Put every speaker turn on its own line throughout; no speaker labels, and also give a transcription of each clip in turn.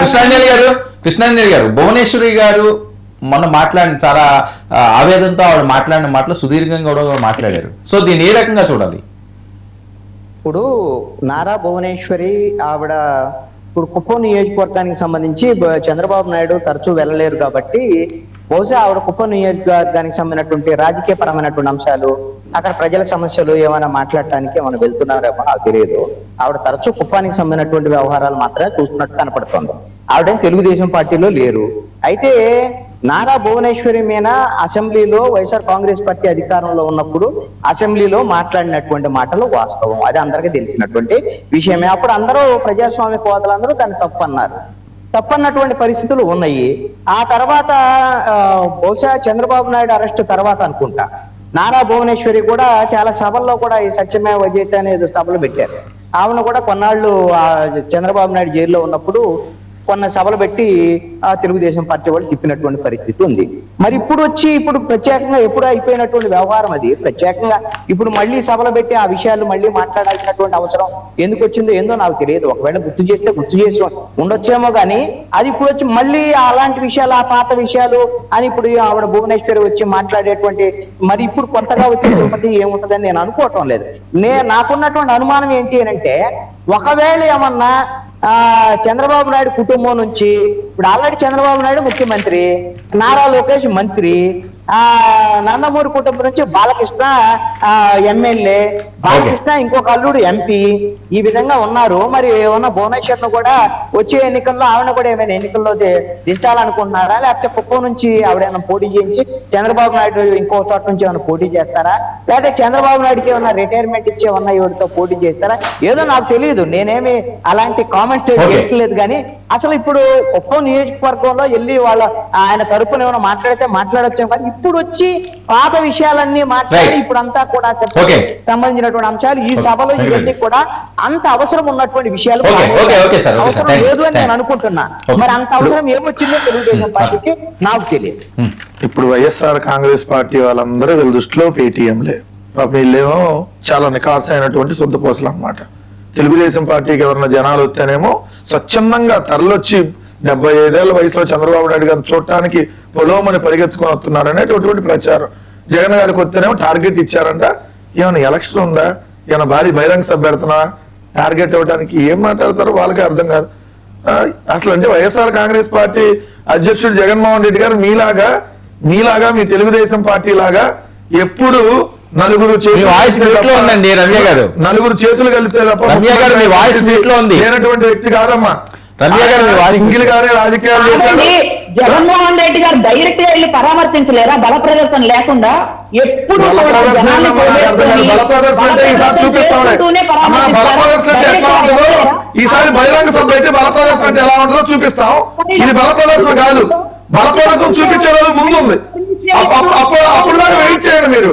కృష్ణాంజలి గారు భువనేశ్వరి గారు మొన్న మాట్లాడిన చాలా ఆవేదనతో ఆవిడ మాట్లాడిన మాటలు సుదీర్ఘంగా కూడా మాట్లాడారు. సో దీన్ని ఏ రకంగా చూడాలి?
ఇప్పుడు నారా భువనేశ్వరి ఆవిడ ఇప్పుడు కుప్పం నియోజకవర్గానికి సంబంధించి చంద్రబాబు నాయుడు తరచూ వెళ్ళలేరు కాబట్టి బహుశా ఆవిడ కుప్పం నియోజకవర్గానికి సంబంధించినటువంటి రాజకీయ పరమైనటువంటి అంశాలు, అక్కడ ప్రజల సమస్యలు ఏమైనా మాట్లాడటానికి ఏమైనా వెళ్తున్నారేమో నాకు తెలియదు. ఆవిడ తరచూ కుప్పానికి సంబంధించినటువంటి వ్యవహారాలు మాత్రమే చూస్తున్నట్టు కనపడుతుంది. ఆవిడేం తెలుగుదేశం పార్టీలో లేరు. అయితే నారా భువనేశ్వరి మీద అసెంబ్లీలో వైఎస్ఆర్ కాంగ్రెస్ పార్టీ అధికారంలో ఉన్నప్పుడు అసెంబ్లీలో మాట్లాడినటువంటి మాటలు వాస్తవం, అది అందరికీ తెలిసినటువంటి విషయమే. అప్పుడు అందరూ ప్రజాస్వామికవాదులందరూ దాన్ని తప్పన్నటువంటి పరిస్థితులు ఉన్నాయి. ఆ తర్వాత బహుశా చంద్రబాబు నాయుడు అరెస్ట్ తర్వాత అనుకుంటా నారా భువనేశ్వరి కూడా చాలా సభల్లో కూడా ఈ సత్యమేవ జయతే అనేది సభలు పెట్టారు. ఆమెను కూడా కొన్నాళ్ళు చంద్రబాబు నాయుడు జైల్లో ఉన్నప్పుడు కొన్ని సభలు పెట్టి తెలుగుదేశం పార్టీ వాళ్ళు చెప్పినటువంటి పరిస్థితి ఉంది. మరి ఇప్పుడు ప్రత్యేకంగా ఎప్పుడు అయిపోయినటువంటి వ్యవహారం అది. ప్రత్యేకంగా ఇప్పుడు మళ్ళీ సభలు పెట్టి ఆ విషయాలు మళ్ళీ మాట్లాడాల్సినటువంటి అవసరం ఎందుకు వచ్చిందో ఏందో నాకు తెలియదు. ఒకవేళ గుర్తు చేసి ఉండొచ్చేమో కానీ అది ఇప్పుడు వచ్చి మళ్ళీ అలాంటి విషయాలు, ఆ పాత విషయాలు అని ఇప్పుడు ఆవిడ భువనేశ్వరి వచ్చి మాట్లాడేటువంటి మరి ఇప్పుడు కొత్తగా వచ్చే సంగతి ఏముంటదని నేను అనుకోవటం లేదు. నాకున్నటువంటి అనుమానం ఏంటి అని అంటే, ఒకవేళ ఏమన్నా చంద్రబాబు నాయుడు కుటుంబం నుంచి ఇప్పుడు ఆల్రెడీ చంద్రబాబు నాయుడు ముఖ్యమంత్రి, నారా లోకేష్ మంత్రి, నందమూరి కుటుంబం నుంచి బాలకృష్ణ ఎమ్మెల్యే, బాలకృష్ణ ఇంకొక అల్లుడు ఎంపీ, ఈ విధంగా ఉన్నారు. మరి ఏమన్నా భువనేశ్వర్ను కూడా వచ్చే ఎన్నికల్లో ఆవిడ కూడా ఏమైనా ఎన్నికల్లో దించాలనుకుంటున్నారా? లేకపోతే కుప్పం నుంచి ఆవిడేమైనా పోటీ చేయించి చంద్రబాబు నాయుడు ఇంకో చోట నుంచి ఏమైనా పోటీ చేస్తారా? లేకపోతే చంద్రబాబు నాయుడుకి ఏమైనా రిటైర్మెంట్ ఇచ్చే ఉన్న ఈవిడతో పోటీ చేస్తారా? ఏదో నాకు తెలియదు, నేనేమి అలాంటి కామెంట్స్ చేయట్లేదు. కానీ అసలు ఇప్పుడు కుప్పం నియోజకవర్గంలో వెళ్ళి ఆయన తరపున ఏమైనా మాట్లాడితే మాట్లాడొచ్చాం, కానీ ఇప్పుడు వచ్చి పాత విషయాలన్నీ మాట్లాడి ఇప్పుడంతా కూడా సంబంధించినటువంటి అంశాలు ఈ సభలో ఇవన్నీ కూడా అంత అవసరం ఉన్నటువంటి విషయాలు అవసరం లేదు అని నేను అనుకుంటున్నా. మరి అంత అవసరం ఏమొచ్చిందో తెలుగుదేశం పార్టీకి నాకు తెలియదు.
ఇప్పుడు వైఎస్ఆర్ కాంగ్రెస్ పార్టీ వాళ్ళందరూ వీళ్ళ దృష్టిలో పేటీఎంలే. వీళ్ళేమో చాలా నికార్స్ అయినటువంటి శుద్ధపోసలు అన్నమాట. తెలుగుదేశం పార్టీకి ఎవరైనా జనాలు వస్తేనేమో స్వచ్ఛందంగా తరలొచ్చి 75 ఏళ్ల వయసులో చంద్రబాబు నాయుడు గారిని చూడటానికి పొలోమని పరిగెత్తుకొని వస్తున్నారు అనేటటువంటి ప్రచారం. జగన్ గారికి వస్తేనేమో టార్గెట్ ఇచ్చారంట. ఏమైనా ఎలక్షన్ ఉందా, ఏమైనా భారీ బహిరంగ సభ పెడుతున్నా టార్గెట్ ఇవ్వడానికి? ఏం మాట్లాడతారో వాళ్ళకి అర్థం కాదు అసలు. అంటే వైఎస్ఆర్ కాంగ్రెస్ పార్టీ అధ్యక్షుడు జగన్మోహన్ రెడ్డి గారు మీలాగా మీ తెలుగుదేశం పార్టీ లాగా ఎప్పుడు నలుగురు చేతులు కలిపితే తప్ప లేనటువంటి వ్యక్తి కాదమ్మా. సింగిల్ గానే రాజకీయాలు చేశారు.
జగన్మోహన్ రెడ్డి గారు డైరెక్ట్ గా వెళ్ళి పరామర్శించలేరా? బల ప్రదర్శన లేకుండా ఎప్పుడు
బల ప్రదర్శన అంటే ఈసారి చూపిస్తాం. బల ప్రదర్శన అంటే ఎట్లా ఉంటుందో ఈసారి బహిరంగ సభ పెట్టి బల ప్రదర్శన అంటే ఎలా ఉంటుందో చూపిస్తాం. ఇది బల ప్రదర్శన కాదు. బల ప్రదర్శన చూపించే రోజు ముందుంది. అప్పుడు దాకా వెయిట్ చేయండి మీరు.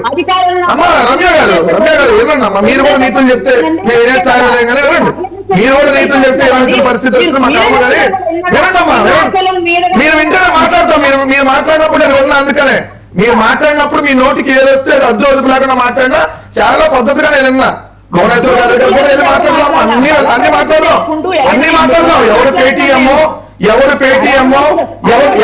అమ్మా రమ్య గారు వినండి అమ్మా. మీరు కూడా నీతులు చెప్తే మేము ఏ స్థాయిలో కానీ వినండి. మీరు కూడా నీతులు చెప్తే ఇవ్వాల్సిన పరిస్థితి వస్తుంది మాకు అమ్మ గారి. వినండి అమ్మా, మీరు వింటేనే మాట్లాడతాం. మీరు మాట్లాడినప్పుడు నేను విన్నా. అందుకనే మీరు మాట్లాడినప్పుడు మీ నోటికి ఏది వస్తే అది అద్దు అదుపు లేకుండా మాట్లాడినా చాలా పద్ధతిగా నేను విన్నా. భువనేశ్వర్ గారి దగ్గర కూడా వెళ్ళి మాట్లాడదాం. అన్ని మాట్లాడదాం. ఎవరు పేటీఎం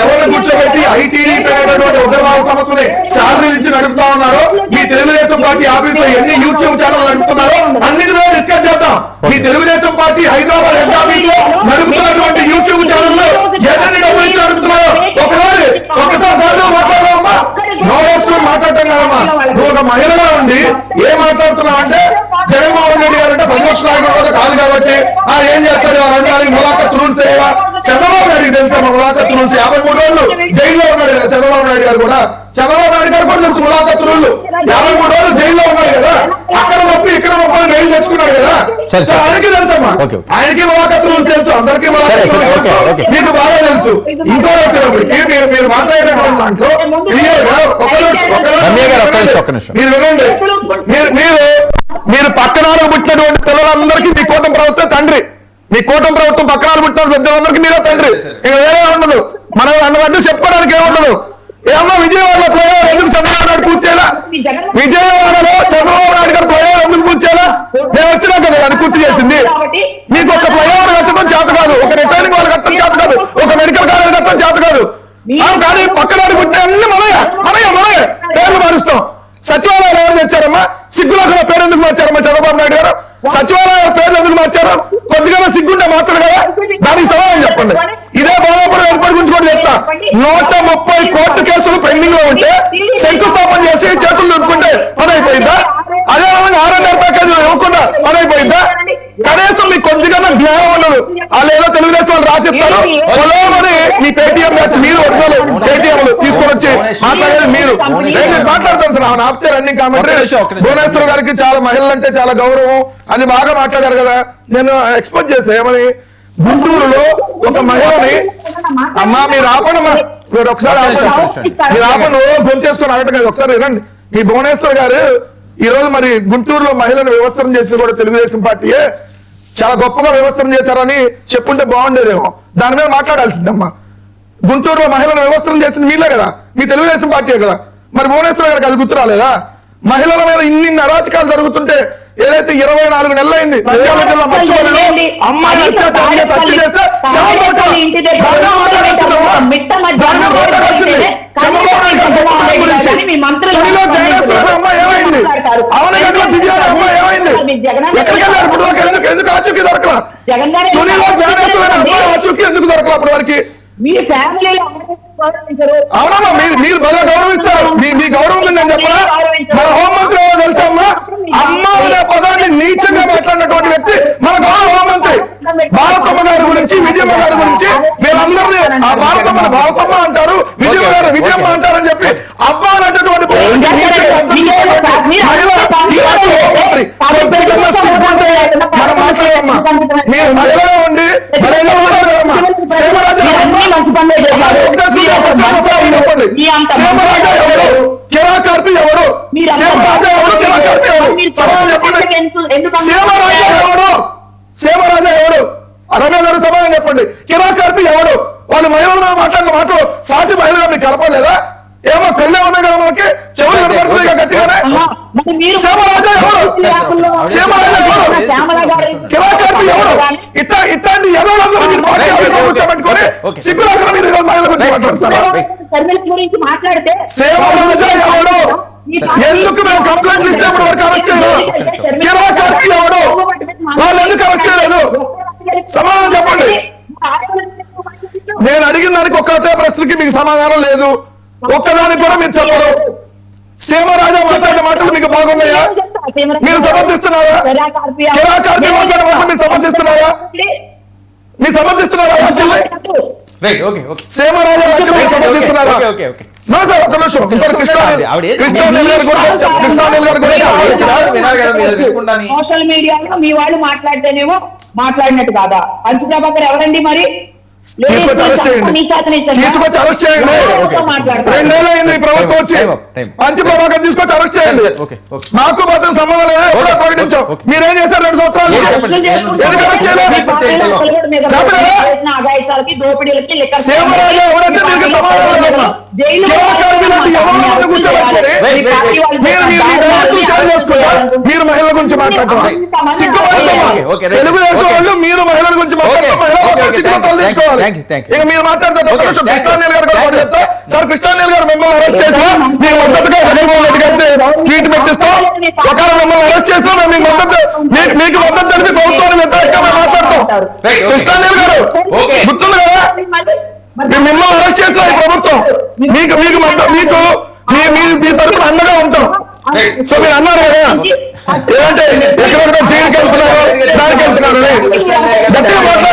ఎవరిని కూర్చోబెట్టి ఐటీడీ అనేటువంటి ఉగ్రవాద సంస్థని శాలరీలు ఇచ్చి నడుపుతా ఉన్నారో, మీ తెలుగుదేశం పార్టీ ఆఫీస్ లో ఎన్ని యూట్యూబ్ ఛానల్ నడుపుతున్నారో అన్నిటి మీద డిస్కస్ చేద్దాం. మీ Telugu Desam party Hyderabad head office లో నడుపుతున్నటువంటి యూట్యూబ్ ఛానల్ లో ఎన్ని డబ్బులు ఇచ్చి నడుపుతున్నారో ఒకసారి దాంట్లో మాట్లాడదామమ్మా. నో వేసుకొని మాట్లాడటం కాదమ్మా. నువ్వు ఒక మహిళగా ఉండి ఏం మాట్లాడుతున్నావు అంటే, జగన్మోహన్ రెడ్డి గారు అంటే ప్రతిపక్ష నాయకుడు కూడా కాదు కాబట్టి ఏం చేస్తాడు వాళ్ళంటే ములాఖత్ రూల్స్ చేయవా? చంద్రబాబు నాయుడు తెలుసా ములాఖత్ రూల్స్? 53 రోజులు జైల్లో ఉన్నాడు కదా చంద్రబాబు నాయుడు గారు కూడా. తెలుసు ములాఖత్ రూల్. 53 రోజులు జైల్లో ఉన్నాడు కదా. అక్కడ నొప్పి ఇక్కడ నొప్పి మెయిల్ తెచ్చుకున్నాడు కదా. ఆయనకి తెలుసమ్మా. ఆయనకి ములాఖత్ రూల్స్ తెలుసు, అందరికీ మీకు బాగా తెలుసు. ఇంకోటి వచ్చినప్పటికీ మీరు మాట్లాడేటువంటి దాంట్లో క్లియర్ గా మీరు వినండి. మీరు పక్కనాలకు పుట్టినటువంటి పిల్లలందరికీ మీ కూటమి ప్రభుత్వం తండ్రి. మీ కూటమి ప్రభుత్వం పక్కనాలు పుట్టిన పెద్దలందరికీ మీరే తండ్రి. ఇక వేరే ఉండదు. మనం అన్నట్టు చెప్పుకోవడానికి ఏముండదు. ఏమన్నా విజయవాడలో ఫ్లైఓవర్ ఎందుకు చంద్రబాబు నాయుడు పూర్తి చేయాలా? విజయవాడలో చంద్రబాబు నాయుడు గారు ఫ్లైఓవర్ ఎందుకు పూర్తి చేయాలా? మేము వచ్చినా కదా అది పూర్తి చేసింది. మీకు ఒక ఫ్లైఓవర్ కట్టడం చేత కాదు, ఒక రిటర్నింగ్ వాళ్ళు కట్టడం చేత కాదు. కానీ పక్కదారి పుట్టే అన్ని మనమే పేర్లు మారుస్తాం. సచివాలయాలు ఎవరు తెచ్చారమ్మా? సిగ్గులేకుండా పేరు ఎందుకు మార్చారమ్మా చంద్రబాబు నాయుడు గారు? సచివాలయాల పేర్లు ఎందుకు మార్చారు? కొద్దిగా సిగ్గుంటే మార్చరు కదా, దానికి సమాధానం చెప్పండి. ఇదే బోధాపురం ఎయిర్పోర్ట్ గురించి కూడా చెప్తా. 130 కోర్టు కేసులు పెండింగ్ లో ఉంటే శంకుస్థాపన చేసి చేతులు దుడుకుంటే పని అయిపోయిందా? అదే విధంగా 6.5 ప్యాకేజీలు ఇవ్వకుండా పని అయిపోయిందా? కనీసం మీకు కొద్దిగా జ్ఞానం ఉండదు. వాళ్ళు ఏదో తెలుగుదేశం వాళ్ళు రాసిస్తారు, పొలమని మీ పేటీఎం వేసి మీరు ఒరిజినల్ పేటీఎంలు తీసుకొని వచ్చి మాట్లాడేది మీరు. నేను మాట్లాడతాను సార్, ఆమె ఆపితే రన్నింగ్ కామెంటరీ. భువనేశ్వర్ గారికి చాలా మహిళలు అంటే చాలా గౌరవం అని బాగా మాట్లాడారు కదా. నేను ఎక్స్పెక్ట్ చేసా ఏమని, గుంటూరులో ఒక మహిళని అమ్మా మీరు ఆపండమ్మా, మీరు ఒకసారి ఆపండి, మీరు ఆపండి, గొంతేసుకొని అనటం కదా, ఒకసారి వినండి. మీ భువనేశ్వర్ గారు ఈ రోజు మరి గుంటూరులో మహిళను వ్యవస్థను చేసింది కూడా తెలుగుదేశం పార్టీయే, చాలా గొప్పగా వ్యవస్థను చేశారని చెప్పుంటే బాగుండేదేమో. దాని మీద మాట్లాడాల్సిందమ్మా. గుంటూరులో మహిళను వ్యవస్థను చేసింది వీళ్ళే కదా, మీ తెలుగుదేశం పార్టీయే కదా. మరి భువనేశ్వర్ గారికి అది గుర్తు రాలేదా? మహిళల మీద ఇన్ని అరాచకాలు జరుగుతుంటే ఏదైతే 24 నెలలు అయింది నంద్యాల జిల్లా మర్చిపోయిలో అమ్మాయి అత్యాచారం చేసి హత్య చేస్తే చంద్రబాబు ఏమైంది? అవనగడ్డలో దివ్యాల అమ్మాయి ఏమైంది? ఎక్కడికి వెళ్ళారు ఇప్పుడు వరకు? ఎందుకు ఆచూకీ దొరకలా? తునిలో జ్ఞానేశ్వర అమ్మాయి ఆచూకీ ఎందుకు దొరకలా అప్పటి వరకు? అవునమ్మా, మీరు బాగా గౌరవిస్తారు, మీ గౌరవం నేను చెప్పరా? మన హోంమంత్రి ఎవరో తెలుసా అమ్మా? అమ్మ అనే పదాన్ని నీచంగా మాట్లాడినటువంటి వ్యక్తి మన గౌరవ హోంమంత్రి. భారతమ్మ గారి గురించి, విజయమ్మ గారి గురించి వీళ్ళందరినీ ఆ భారతమ్మ అంటారు, విజయమ్మ గారు విజయమ్మ అంటారని చెప్పి అబ్బా అనేటటువంటి మనం మాట్లాడమ్మా. మీరు మహిళగా ఉండి సేమరాజా ఎవరు? కిరాకార్పి ఎవరు? సేమరాజా ఎవరు? కిరాకార్పి ఎవరు? సమాధానం చెప్పండి. సేమరాజా ఎవరు? రమ్య గారు సమాధానం చెప్పండి. కిరాకార్పి ఎవరు? వాళ్ళు మహిళలు మాట్లాడిన మాటలు సాటి మహిళగా మీకు కలపలేదా? ఏమో కళ్ళే ఉన్నాయి కదా మనకి, చెవులు కనపడుతుంది గట్టిగానే. సేమరాజా ఎవరు? సేమరాజా ఎవరు? కిరాకార్పి ఎవరు? ఇట్లాంటి ఎదవలందరూ మీరు పార్టీ కూర్చోబెట్టుకొని సిగ్గు లేకుండా మీరు మహిళల గురించి మాట్లాడుతున్నారు. సేమరాజా ఎవరు? ఎందుకు మేము కంప్లైంట్లు ఇస్తే ఇప్పుడు వరకు అరెస్ట్ చేయలేదు? కిరాకార్పి ఎవరు? వాళ్ళు ఎందుకు అరెస్ట్ చేయలేదు? సమాధానం చెప్పండి. నేను అడిగిన దానికి ఒక్కటే ప్రశ్నకి మీకు సమాధానం లేదు, ఒక్కదానికి కూడా మీరు చెప్పరు. సేమరాజా మాట్లాడిన మాటలు మీకు బాగున్నాయా? మీరు సమర్థిస్తున్నారా? కిరాకార్పి మాట్లాడిన మాటలు మీరు సమర్థిస్తున్నారా? మీరు సమర్థిస్తున్నారా? సేమరాజా మీరు సమర్థిస్తున్నారా?
సోషల్ మీడియాలో మీ వాళ్ళు మాట్లాడితేనేమో మాట్లాడినట్టు కాదా? పంచ ప్రభాకర్ ఎవరండి మరి?
తీసుకొచ్చి అరెస్ట్ చేయండి. 2 నెలలు అయింది ప్రభుత్వం వచ్చి. పంచ ప్రభాకర్ తీసుకొచ్చి అరెస్ట్ చేయండి. మాకు మాత్రం సంబంధం లేదు, ఎప్పుడో ప్రకటించాం. మీరేం చేశారు 2 సంవత్సరాలు? ఎందుకు అరెస్ట్ చేయలేదు? సేమరాజా ఎవరంటే మీకు సమాధానం లేదు. మీరు మహిళల గురించి మాట్లాడతారు, తెలుగుదేశం వాళ్ళు మీరు మహిళల గురించి మాట్లాడుకోవాలి. ఇక మీరు మాట్లాడతారు. కృష్ణానీల్ గారు కూడా చెప్తా సార్, కృష్ణానీల్ గారు మిమ్మల్ని అరెస్ట్ చేసినా మీకు మద్దతుగా జగన్మోహన్ రెడ్డి గారితో ట్వీట్ పెట్టిస్తాం. ఒకవేళ మిమ్మల్ని అరెస్ట్ చేసినా మేము మీకు మద్దతు తెలిపి ప్రభుత్వాన్ని వ్యతిరేకంగా మాట్లాడతాం. కృష్ణానీల్ గారు గుర్తుంది కదా, మిమ్మల్ని అరెస్ట్ చేసిన ఈ ప్రభుత్వం మీకు మీ తరఫున అండగా ఉంటాం. సో మీరు అన్నారు కదా ఏదంటే ఎక్కడెక్కడ జైలుకి వెళ్తున్నారు, దానికి వెళ్తున్నారు, గట్టిగా మాట్లాడారు.